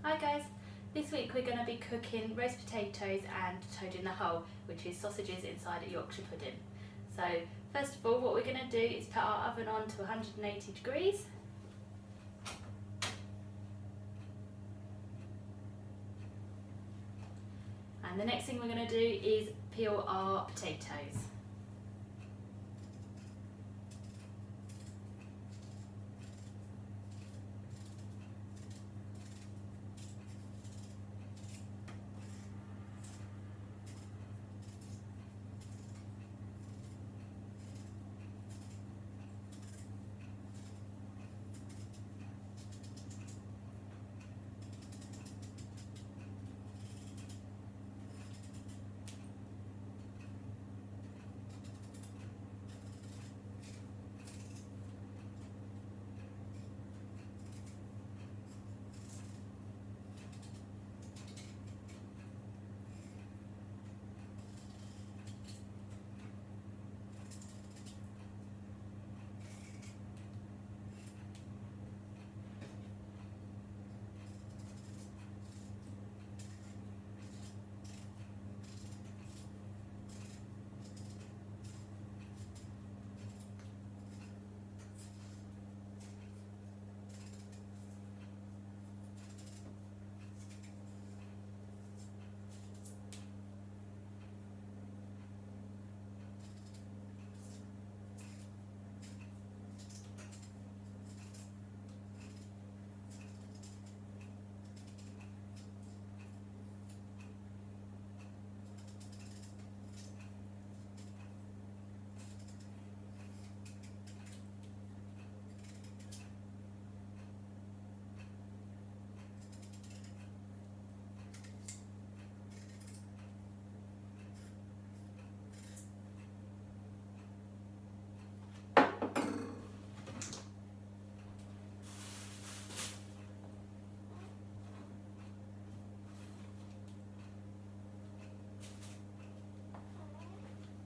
Hi guys, this week we're going to be cooking roast potatoes and toad in the hole, which is sausages inside a Yorkshire pudding. So first of all, what we're going to do is put our oven on to 180 degrees. And the next thing we're going to do is peel our potatoes.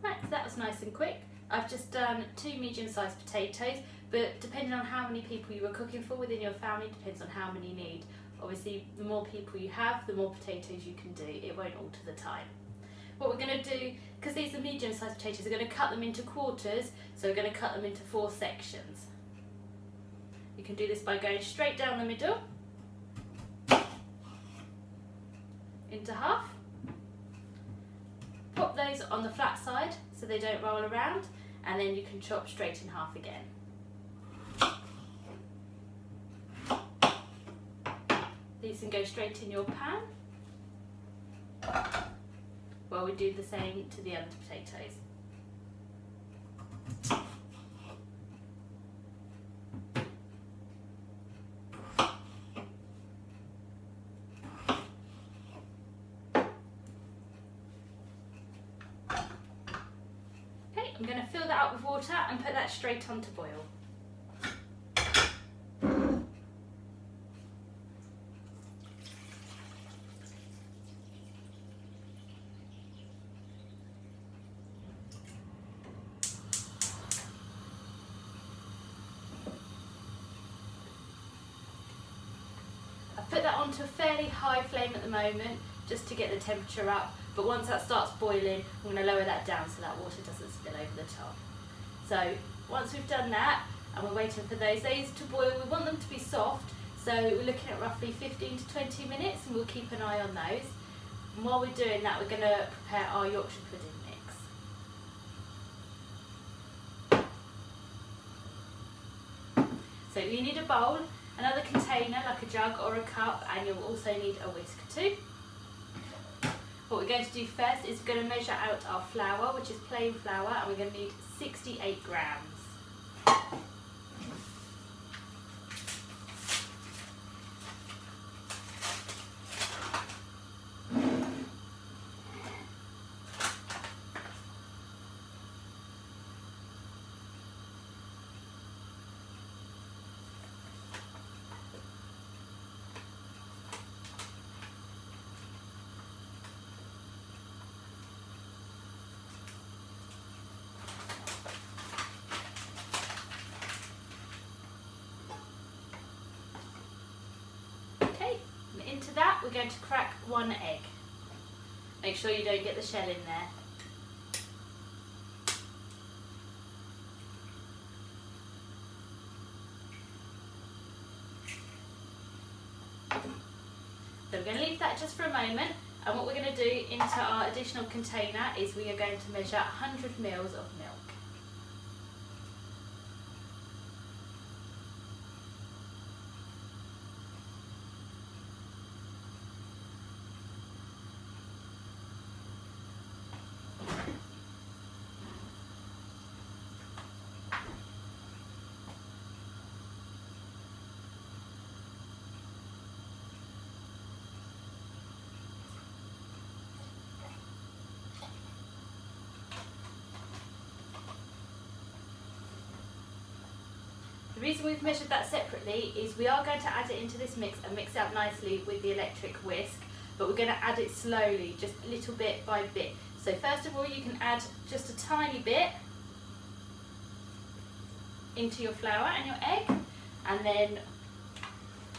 Right, so that was nice and quick. I've just done 2 medium-sized potatoes, but depending on how many people you were cooking for within your family, depends on how many you need. Obviously, the more people you have, the more potatoes you can do. It won't alter the time. What we're going to do, because these are medium-sized potatoes, we're going to cut them into quarters, so we're going to cut them into 4 sections. You can do this by going straight down the middle, into half. Pop those on the flat side so they don't roll around, and then you can chop straight in half again. These can go straight in your pan while we do the same to the other potatoes. I'm going to fill that up with water and put that straight on to boil. I've put that onto a fairly high flame at the moment just to get the temperature up, but once that starts boiling, I'm going to lower that down so that water doesn't spill over the top. So once we've done that and we're waiting for those to boil, we want them to be soft, so we're looking at roughly 15 to 20 minutes, and we'll keep an eye on those. And while we're doing that, we're going to prepare our Yorkshire pudding mix. So you need a bowl, another container like a jug or a cup, and you'll also need a whisk too. What we're going to do first is we're going to measure out our flour, which is plain flour, and we're going to need 68 grams. into that, we're going to crack 1 egg. Make sure you don't get the shell in there. So we're going to leave that just for a moment, and what we're going to do into our additional container is we are going to measure 100 mils of milk. The reason we've measured that separately is we are going to add it into this mix and mix it up nicely with the electric whisk, but we're going to add it slowly, just little bit by bit. So first of all, you can add just a tiny bit into your flour and your egg, and then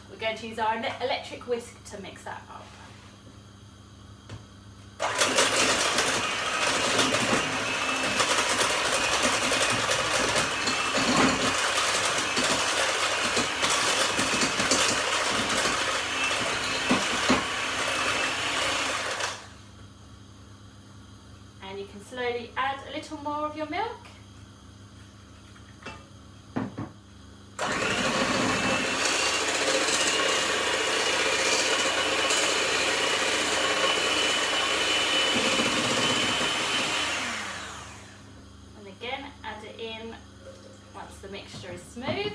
we're going to use our electric whisk to mix that up. And you can slowly add a little more of your milk. And again, add it in once the mixture is smooth.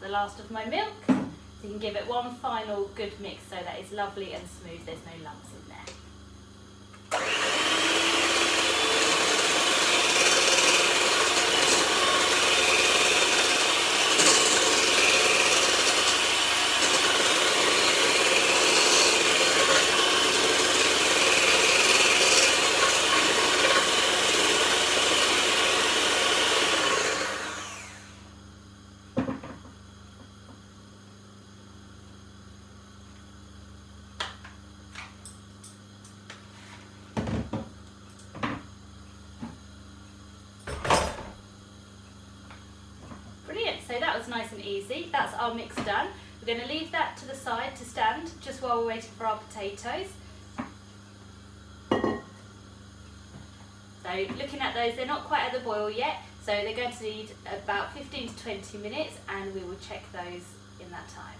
The last of my milk, so you can give it one final good mix so that it's lovely and smooth, there's no lumps in there. So that was nice and easy. That's our mix done. We're going to leave that to the side to stand just while we're waiting for our potatoes. So looking at those, they're not quite at the boil yet, so they're going to need about 15 to 20 minutes, and we will check those in that time.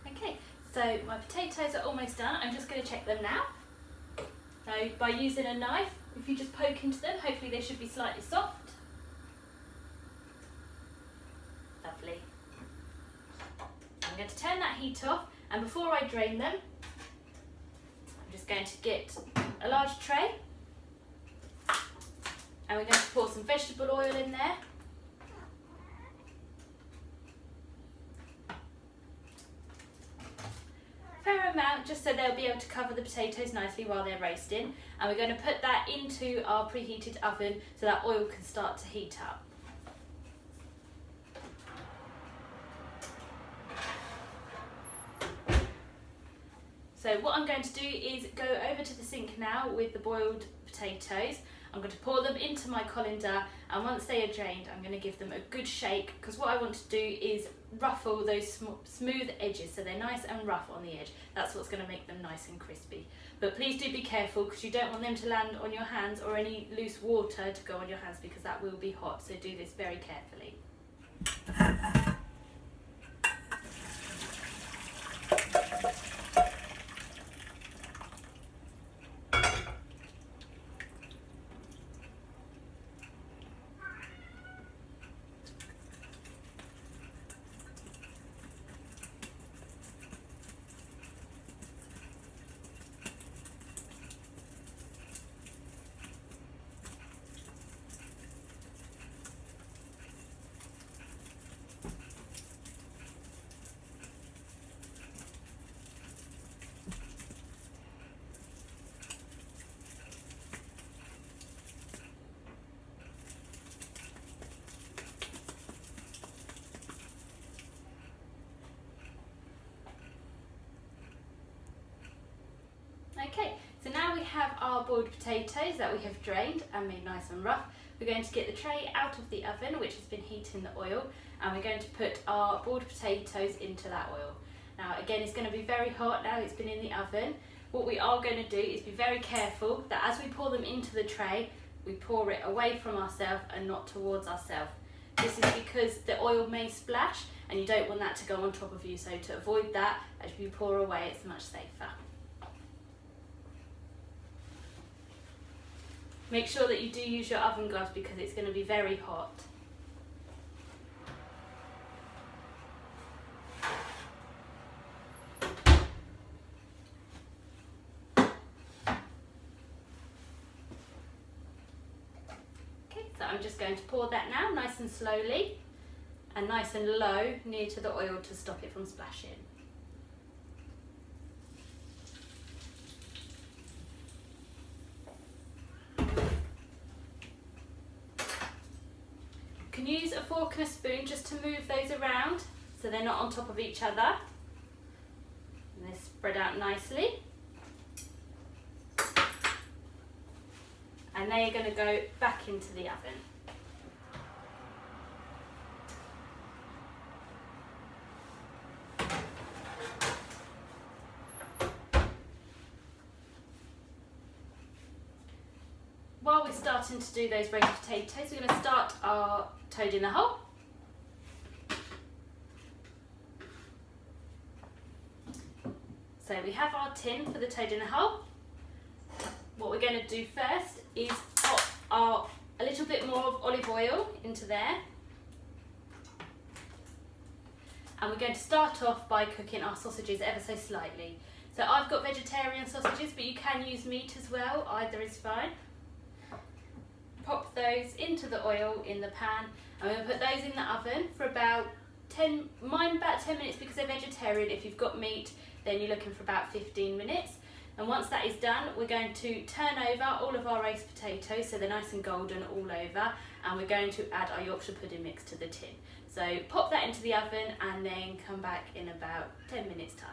Okay, so my potatoes are almost done. I'm just going to check them now. So by using a knife, if you just poke into them, hopefully they should be slightly soft. Lovely. I'm going to turn that heat off, and before I drain them, I'm just going to get a large tray, and we're going to pour some vegetable oil in there. Fair amount, just so they'll be able to cover the potatoes nicely while they're roasting, and we're going to put that into our preheated oven so that oil can start to heat up. So what I'm going to do is go over to the sink now with the boiled potatoes. I'm going to pour them into my colander, and once they are drained, I'm going to give them a good shake, because what I want to do is ruffle those smooth edges so they're nice and rough on the edge. That's what's going to make them nice and crispy. But please do be careful, because you don't want them to land on your hands or any loose water to go on your hands, because that will be hot, so do this very carefully. Okay, so now we have our boiled potatoes that we have drained and made nice and rough. We're going to get the tray out of the oven, which has been heating the oil, and we're going to put our boiled potatoes into that oil. Now again, it's going to be very hot now it's been in the oven. What we are going to do is be very careful that as we pour them into the tray, we pour it away from ourselves and not towards ourselves. This is because the oil may splash and you don't want that to go on top of you, so to avoid that, as you pour away, it's much safer. Make sure that you do use your oven gloves because it's going to be very hot. Okay, so I'm just going to pour that now, nice and slowly, and nice and low, near to the oil to stop it from splashing. You can use a fork and a spoon just to move those around so they're not on top of each other. And they're spread out nicely. And they are going to go back into the oven. While we're starting to do those roast potatoes, we're going to start our toad in the hole. So we have our tin for the toad in the hole. What we're going to do first is pop a little bit more of olive oil into there. And we're going to start off by cooking our sausages ever so slightly. So I've got vegetarian sausages, but you can use meat as well, either is fine. Pop those into the oil in the pan, and we're going to put those in the oven for about 10 minutes because they're vegetarian. If you've got meat, then you're looking for about 15 minutes. And once that is done, we're going to turn over all of our roast potatoes so they're nice and golden all over, and we're going to add our Yorkshire pudding mix to the tin. So pop that into the oven and then come back in about 10 minutes time.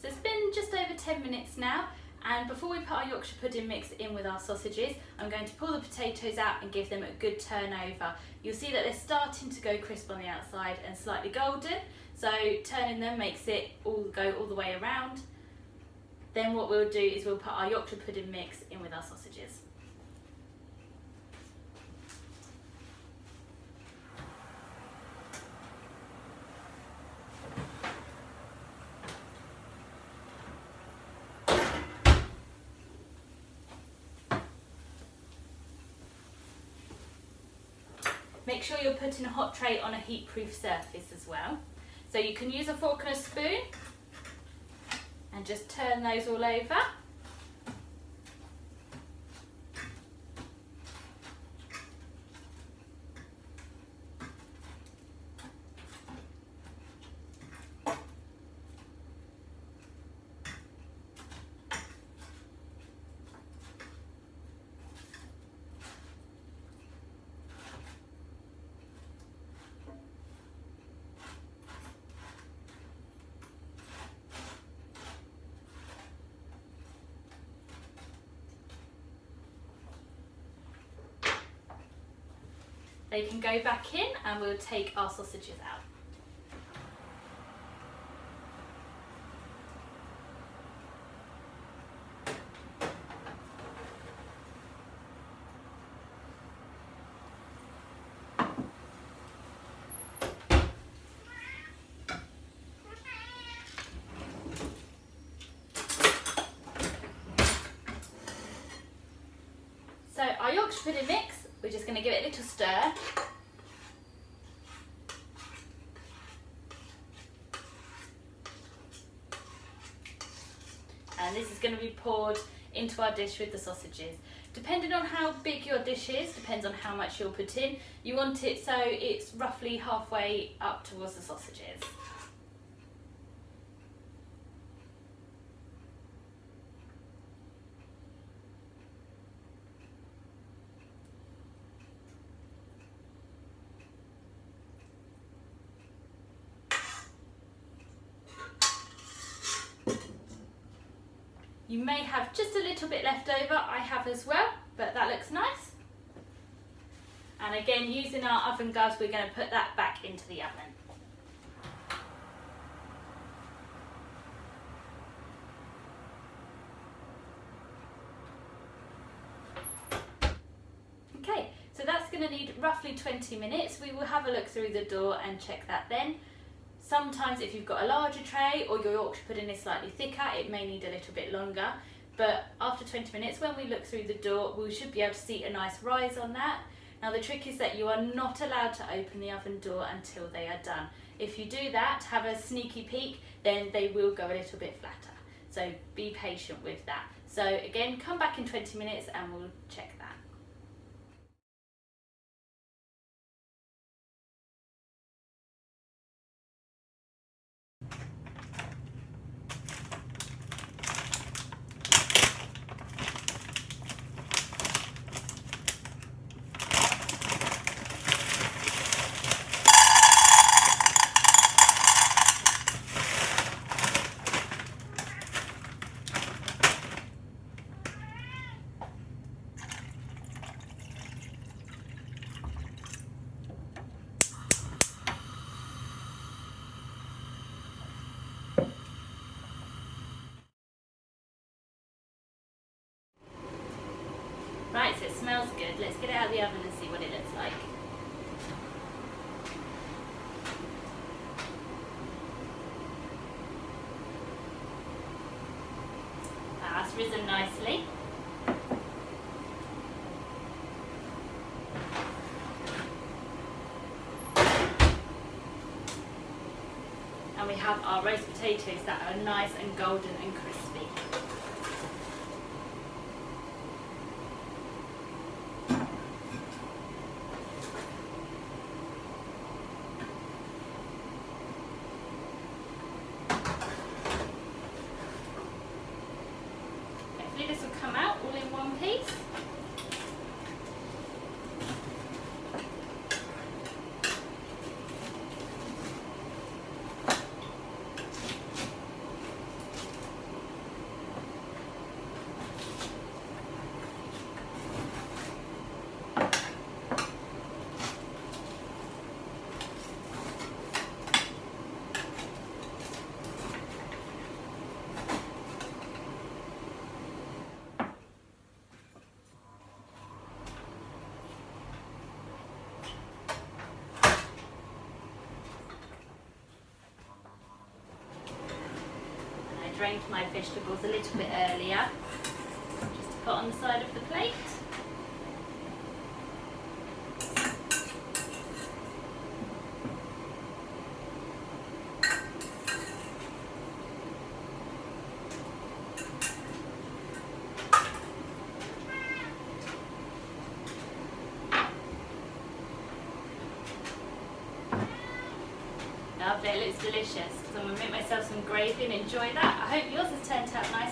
So it's been just over 10 minutes now, and before we put our Yorkshire pudding mix in with our sausages, I'm going to pull the potatoes out and give them a good turn over. You'll see that they're starting to go crisp on the outside and slightly golden, so turning them makes it go all the way around. Then what we'll do is we'll put our Yorkshire pudding mix in with our sausages. Make sure you're putting a hot tray on a heat-proof surface as well. So you can use a fork and a spoon and just turn those all over. They can go back in and we'll take our sausages out. So our Yorkshire pudding mix, we're just going to give it a little stir. And this is going to be poured into our dish with the sausages. Depending on how big your dish is, depends on how much you'll put in. You want it so it's roughly halfway up towards the sausages. You may have just a little bit left over, I have as well, but that looks nice. And again, using our oven gloves, we're going to put that back into the oven. Okay, so that's going to need roughly 20 minutes. We will have a look through the door and check that then. Sometimes if you've got a larger tray or your Yorkshire pudding is slightly thicker, it may need a little bit longer. But after 20 minutes, when we look through the door, we should be able to see a nice rise on that. Now the trick is that you are not allowed to open the oven door until they are done. If you do that, have a sneaky peek, then they will go a little bit flatter. So be patient with that. So again, come back in 20 minutes and we'll check that. Right, so it smells good. Let's get it out of the oven and see what it looks like. That's risen nicely. And we have our roast potatoes that are nice and golden and crispy. Hopefully this will come out all in one piece. Drained my vegetables a little bit earlier, just to put on the side of the plate. Lovely, it looks delicious. So I'm going to make myself some gravy and enjoy that. I hope yours has turned out nice.